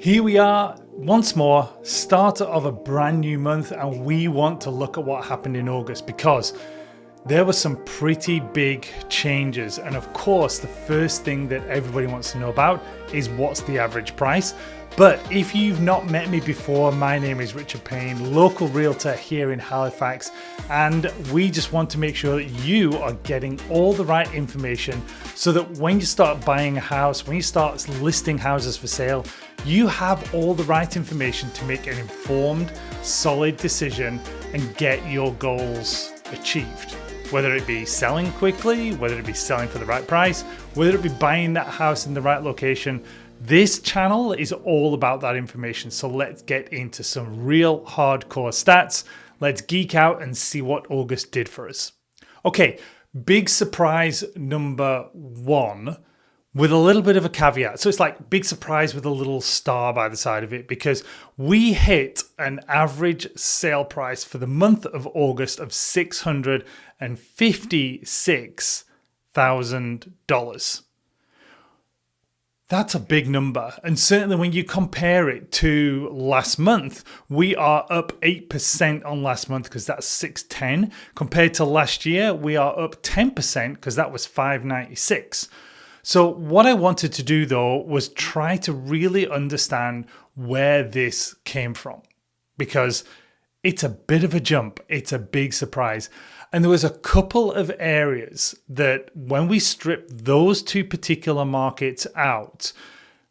Here we are once more, starter of a brand new month, and we want to look at what happened in August because there were some pretty big changes. And of course, the first thing that everybody wants to know about is what's the average price. But if you've not met me before, my name is Richard Payne, local realtor here in Halifax, and we just want to make sure that you are getting all the right information so that when you start buying a house, when you start listing houses for sale, you have all the right information to make an informed, solid decision and get your goals achieved. Whether it be selling quickly, whether it be selling for the right price, whether it be buying that house in the right location, this channel is all about that information. So let's get into some real hardcore stats. Let's geek out and see what August did for us. Okay, big surprise number one, with a little bit of a caveat. So it's like big surprise with a little star by the side of it, because we hit an average sale price for the month of August of $656,000. That's a big number. And certainly when you compare it to last month, we are up 8% on last month because that's 610. Compared to last year, we are up 10% because that was 596. So what I wanted to do though was try to really understand where this came from, because it's a bit of a jump. It's a big surprise. And there was a couple of areas that when we stripped those two particular markets out,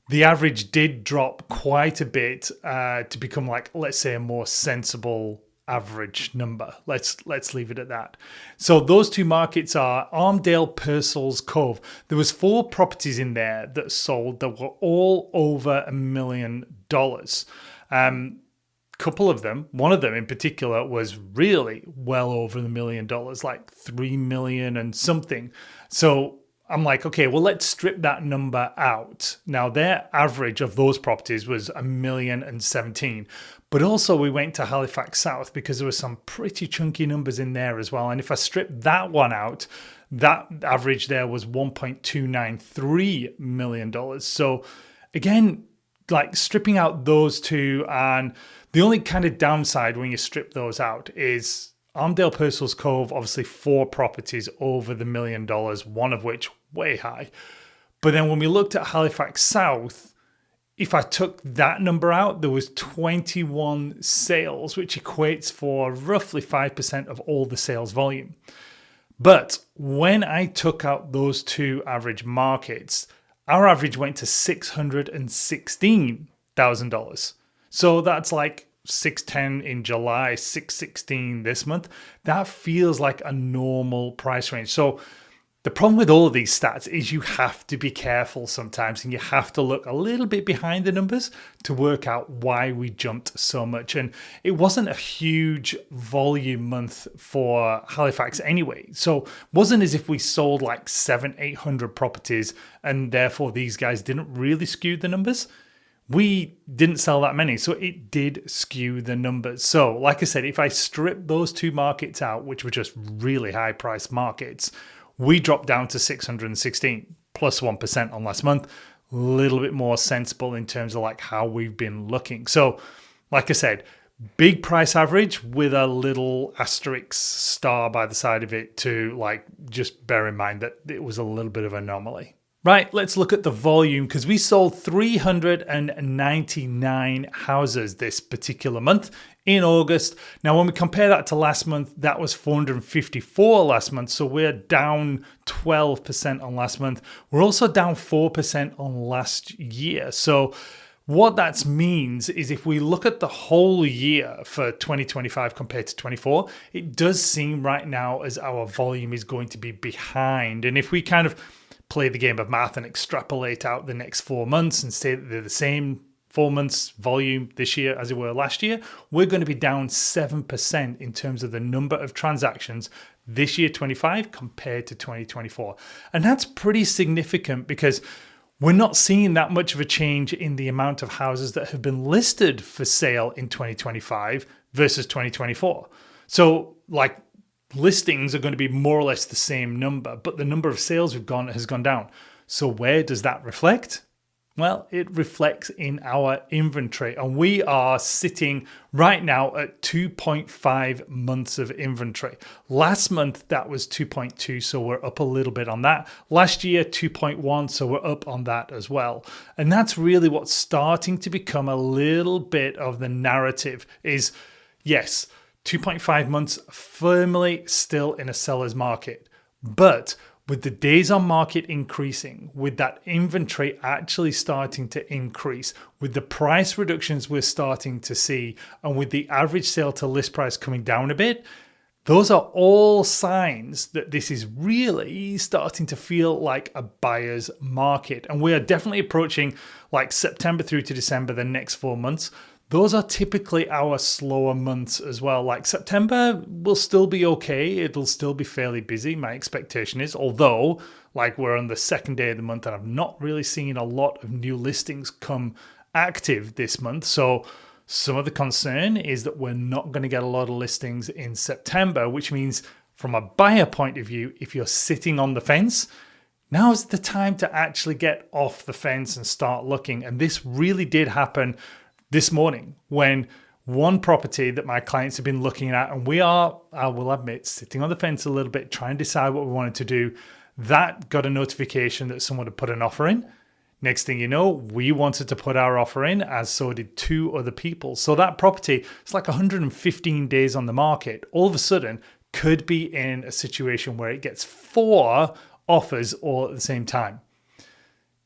the average did drop quite a bit to become like, let's say, a more sensible average number. Let's leave it at that. So those two markets are Armdale, Purcell's Cove. There was 4 properties in there that sold that were all over $1 million. Couple of them, one of them in particular, was really well over $1 million, like 3 million and something. So I'm like, okay, well, let's strip that number out. Now, their average of those properties was $1,017,000. But also we went to Halifax South because there were some pretty chunky numbers in there as well. And if I strip that one out, that average there was $1.293 million. So again, like stripping out those two, and the only kind of downside when you strip those out is Armdale, Purcell's Cove, obviously 4 properties over the $1 million, one of which way high. But then when we looked at Halifax South, if I took that number out, there was 21 sales, which equates for roughly 5% of all the sales volume. But when I took out those two average markets, our average went to $616,000. So that's like 610 in July, 616 this month. That feels like a normal price range. So the problem with all of these stats is you have to be careful sometimes, and you have to look a little bit behind the numbers to work out why we jumped so much. And it wasn't a huge volume month for Halifax anyway. So it wasn't as if we sold like 700-800 properties and therefore these guys didn't really skew the numbers. We didn't sell that many, so it did skew the numbers. So like I said, if I strip those two markets out, which were just really high price markets, we dropped down to 616 plus 1% on last month. A little bit more sensible in terms of like how we've been looking. So like I said, big price average with a little asterisk star by the side of it to like just bear in mind that it was a little bit of an anomaly. Right, let's look at the volume, because we sold 399 houses this particular month in August. Now, when we compare that to last month, that was 454 last month. So we're down 12% on last month. We're also down 4% on last year. So what that means is if we look at the whole year for 2025 compared to 24, it does seem right now as our volume is going to be behind. And if we kind of play the game of math and extrapolate out the next 4 months and say that they're the same 4 months volume this year as it were last year, we're going to be down 7% in terms of the number of transactions this year 25 compared to 2024. And that's pretty significant because we're not seeing that much of a change in the amount of houses that have been listed for sale in 2025 versus 2024. So like listings are going to be more or less the same number, but the number of sales has gone down. So where does that reflect? Well, it reflects in our inventory, and we are sitting right now at 2.5 months of inventory. Last month, that was 2.2, so we're up a little bit on that. Last year, 2.1, so we're up on that as well. And that's really what's starting to become a little bit of the narrative is, yes, 2.5 months firmly still in a seller's market, but with the days on market increasing, with that inventory actually starting to increase, with the price reductions we're starting to see, and with the average sale to list price coming down a bit, those are all signs that this is really starting to feel like a buyer's market. And we are definitely approaching like September through to December, the next 4 months. Those are typically our slower months as well. Like September will still be okay. It'll still be fairly busy, my expectation is. Although, like we're on the second day of the month and I've not really seen a lot of new listings come active this month. So some of the concern is that we're not going to get a lot of listings in September, which means from a buyer point of view, if you're sitting on the fence, now's the time to actually get off the fence and start looking. And this really did happen this morning when one property that my clients have been looking at, and we are, I will admit, sitting on the fence a little bit, trying to decide what we wanted to do, that got a notification that someone had put an offer in. Next thing you know, we wanted to put our offer in, as so did 2 other people. So that property, it's like 115 days on the market, all of a sudden could be in a situation where it gets 4 offers all at the same time.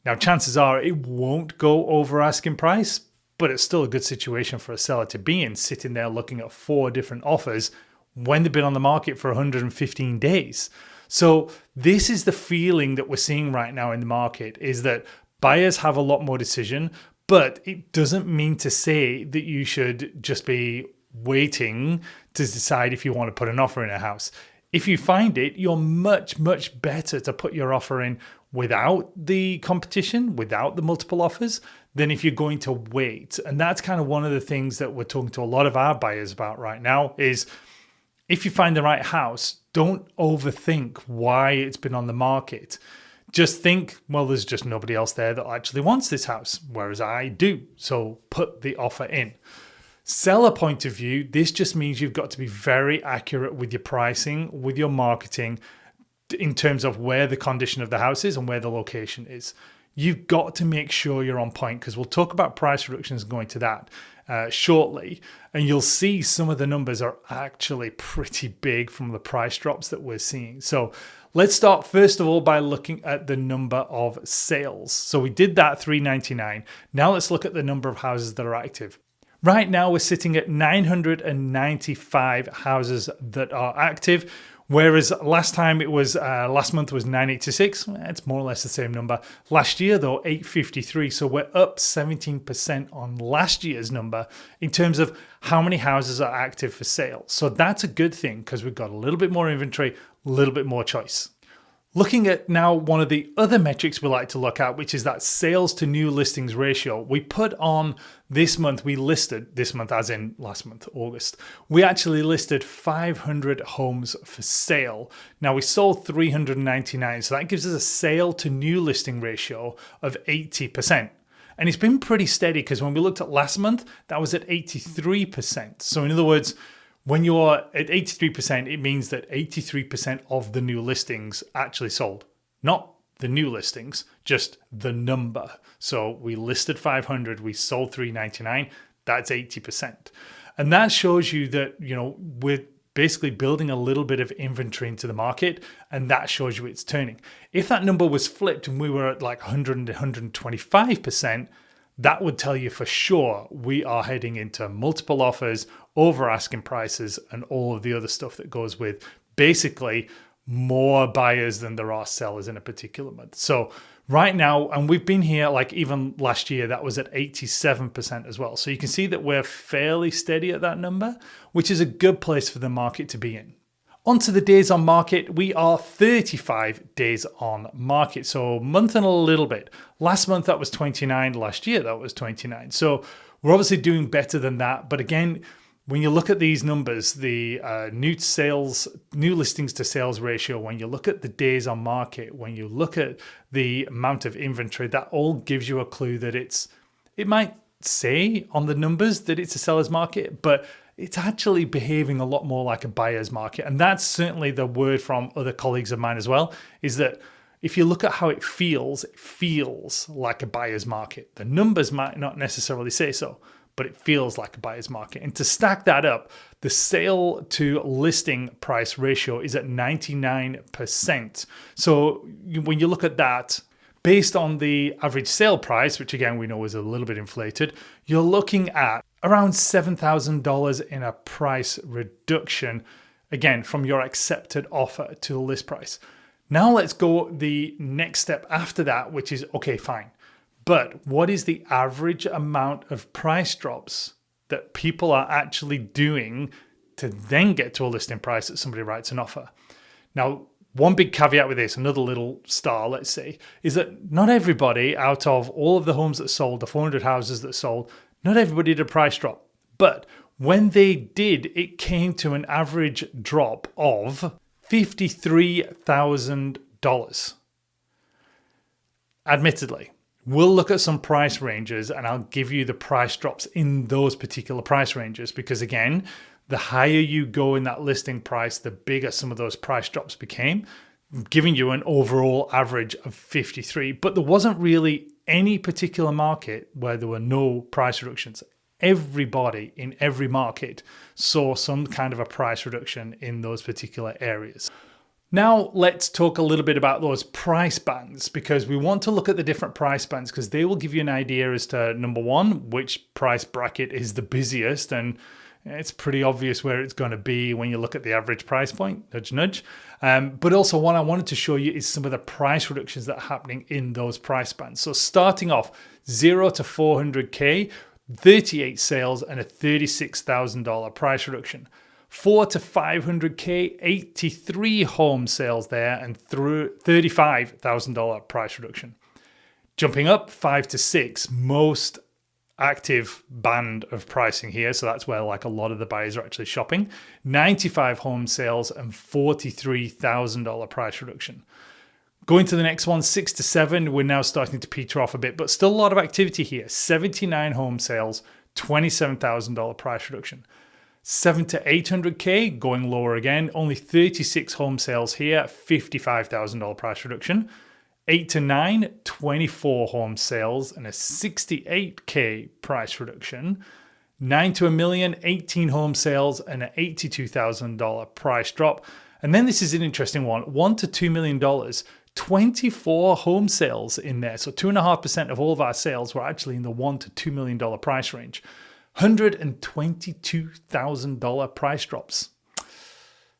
Now, chances are it won't go over asking price, but it's still a good situation for a seller to be in, sitting there looking at 4 different offers when they've been on the market for 115 days. So this is the feeling that we're seeing right now in the market, is that buyers have a lot more decision, but it doesn't mean to say that you should just be waiting to decide if you want to put an offer in a house. If you find it, you're much, much better to put your offer in without the competition, without the multiple offers, than if you're going to wait. And that's kind of one of the things that we're talking to a lot of our buyers about right now is if you find the right house, don't overthink why it's been on the market. Just think, well, there's just nobody else there that actually wants this house, whereas I do. So put the offer in. Seller point of view, this just means you've got to be very accurate with your pricing, with your marketing, in terms of where the condition of the house is and where the location is. You've got to make sure you're on point, because we'll talk about price reductions going to that shortly. And you'll see some of the numbers are actually pretty big from the price drops that we're seeing. So let's start first of all by looking at the number of sales. So we did that 399. Now let's look at the number of houses that are active. Right now we're sitting at 995 houses that are active. Whereas last month was 986. It's more or less the same number. Last year though, 853. So we're up 17% on last year's number in terms of how many houses are active for sale. So that's a good thing because we've got a little bit more inventory, a little bit more choice. Looking at now one of the other metrics we like to look at, which is that sales to new listings ratio. We put on this month, as in last month, August, we actually listed 500 homes for sale. Now we sold 399, so that gives us a sale to new listing ratio of 80%. And it's been pretty steady because when we looked at last month, that was at 83%. So in other words, when you're at 83%, it means that 83% of the new listings actually sold. Not the new listings, just the number. So we listed 500, we sold 399, that's 80%. And that shows you that, we're basically building a little bit of inventory into the market, and that shows you it's turning. If that number was flipped and we were at like 100 and 125%, that would tell you for sure we are heading into multiple offers, over asking prices, and all of the other stuff that goes with basically more buyers than there are sellers in a particular month. So right now, and we've been here like even last year, that was at 87% as well. So you can see that we're fairly steady at that number, which is a good place for the market to be in. Onto the days on market, we are 35 days on market, so a month and a little bit. Last month that was 29, last year that was 29. So we're obviously doing better than that. But again, When you look at these numbers, the new listings to sales ratio, when you look at the days on market, when you look at the amount of inventory, that all gives you a clue that it might say on the numbers that it's a seller's market, but it's actually behaving a lot more like a buyer's market. And that's certainly the word from other colleagues of mine as well, is that if you look at how it feels like a buyer's market. The numbers might not necessarily say so, but it feels like a buyer's market. And to stack that up, the sale to listing price ratio is at 99%. So when you look at that, based on the average sale price, which again we know is a little bit inflated, you're looking at around $7,000 in a price reduction, again, from your accepted offer to the list price. Now let's go the next step after that, which is, okay, fine. But what is the average amount of price drops that people are actually doing to then get to a listing price that somebody writes an offer? Now, one big caveat with this, another little star, let's say, is that not everybody out of all of the homes that sold, the 400 houses that sold, not everybody did a price drop. But when they did, it came to an average drop of $53,000. Admittedly, we'll look at some price ranges and I'll give you the price drops in those particular price ranges, because again, the higher you go in that listing price, the bigger some of those price drops became, giving you an overall average of 53. But there wasn't really any particular market where there were no price reductions. Everybody in every market saw some kind of a price reduction in those particular areas. Now let's talk a little bit about those price bands, because we want to look at the different price bands because they will give you an idea as to, number one, which price bracket is the busiest, and it's pretty obvious where it's going to be when you look at the average price point, nudge, nudge. But also what I wanted to show you is some of the price reductions that are happening in those price bands. So starting off 0 to 400K, 38 sales and a $36,000 price reduction. 4 to 500K, 83 home sales there and $35,000 price reduction. Jumping up 5 to 6, most active band of pricing here. So that's where like a lot of the buyers are actually shopping. 95 home sales and $43,000 price reduction. Going to the next one, 6 to 7, we're now starting to peter off a bit, but still a lot of activity here. 79 home sales, $27,000 price reduction. 7 to 800K, going lower again, only 36 home sales here, $55,000 price reduction. 8 to 9, 24 home sales and a $68K price reduction. 9 to a million, 18 home sales and an $82,000 price drop. And then this is an interesting one, $1 to $2 million, 24 home sales in there. So 2.5% of all of our sales were actually in the $1 to $2 million price range. $122,000 price drops.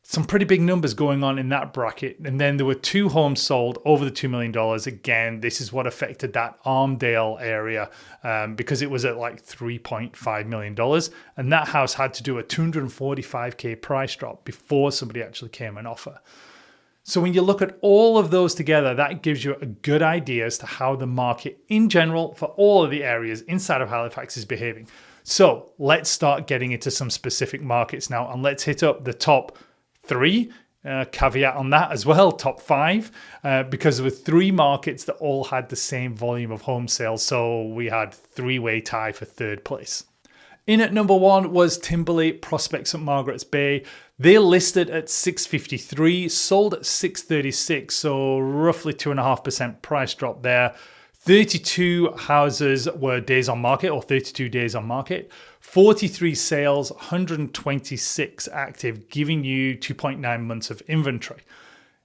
Some pretty big numbers going on in that bracket. And then there were 2 homes sold over the $2 million. Again, this is what affected that Armdale area because it was at like $3.5 million. And that house had to do a $245K price drop before somebody actually came and offer. So when you look at all of those together, that gives you a good idea as to how the market in general for all of the areas inside of Halifax is behaving. So let's start getting into some specific markets now, and let's hit up the top 3, caveat on that as well, top 5, because there were 3 markets that all had the same volume of home sales. So we had 3-way tie for 3rd place. In at number 1 was Timberley Prospect St. Margaret's Bay. They listed at 653, sold at 636, so roughly 2.5% price drop there. 32 houses were days on market, or 32 days on market. 43 sales, 126 active, giving you 2.9 months of inventory.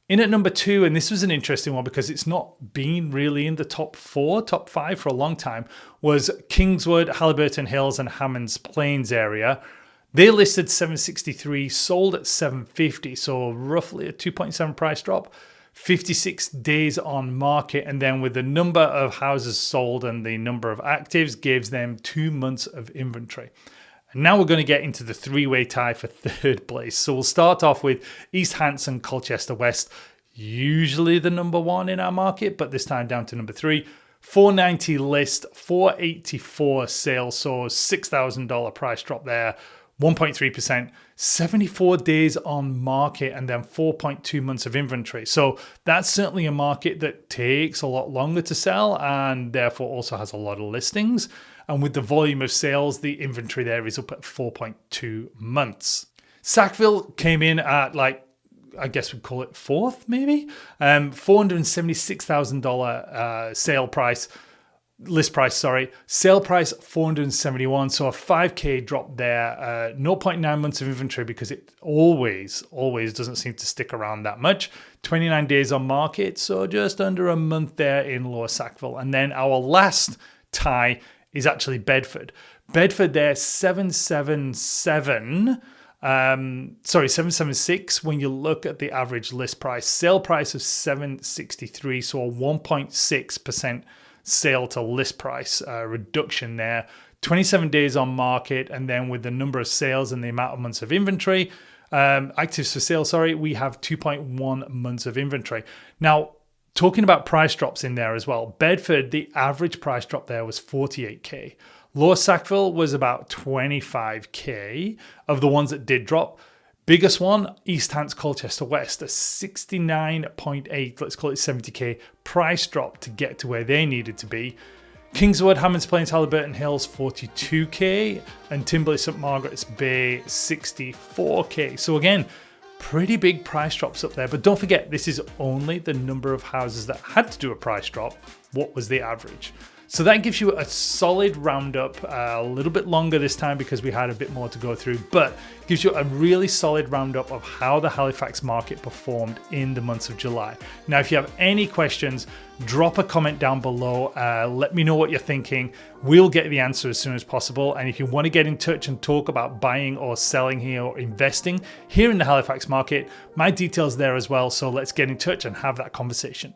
In at number 2, and this was an interesting one because it's not been really in the top 4, top 5 for a long time, was Kingswood, Halliburton Hills, and Hammonds Plains area. They listed 763, sold at 750, so roughly a 2.7 price drop. 56 days on market, and then with the number of houses sold and the number of actives gives them 2 months of inventory. And now we're going to get into the 3-way tie for 3rd place. So we'll start off with East Hanson, Colchester West, usually the number 1 in our market, but this time down to number 3. 490 list, 484 sales, so $6,000 price drop there. 1.3%, 74 days on market, and then 4.2 months of inventory. So that's certainly a market that takes a lot longer to sell and therefore also has a lot of listings. And with the volume of sales, the inventory there is up at 4.2 months. Sackville came in at I guess we'd call it fourth, maybe, $476,000 list price, sale price 471, so a 5k drop there, 0.9 months of inventory because it always doesn't seem to stick around that much. 29 days on market, so just under a month there in Lower Sackville. And then our last tie is actually Bedford there, 776 when you look at the average list price. Sale price of 763, so a 1.6% sale to list price reduction there. 27 days on market, and then with the number of sales and the amount of months of inventory, actives for sale, we have 2.1 months of inventory. Now, talking about price drops in there as well, Bedford, the average price drop there was 48k. Lower Sackville was about 25k of the ones that did drop. Biggest one, East Hants, Colchester West, a 69.8, let's call it 70k price drop to get to where they needed to be. Kingswood, Hammonds Plains, Halliburton Hills, 42k, and Timberley, St Margaret's Bay, 64k. So again, pretty big price drops up there. But don't forget, this is only the number of houses that had to do a price drop. What was the average? So that gives you a solid roundup, a little bit longer this time because we had a bit more to go through, but gives you a really solid roundup of how the Halifax market performed in the months of July. Now, if you have any questions, drop a comment down below. Let me know what you're thinking. We'll get the answer as soon as possible. And if you want to get in touch and talk about buying or selling here or investing here in the Halifax market, my details there as well. So let's get in touch and have that conversation.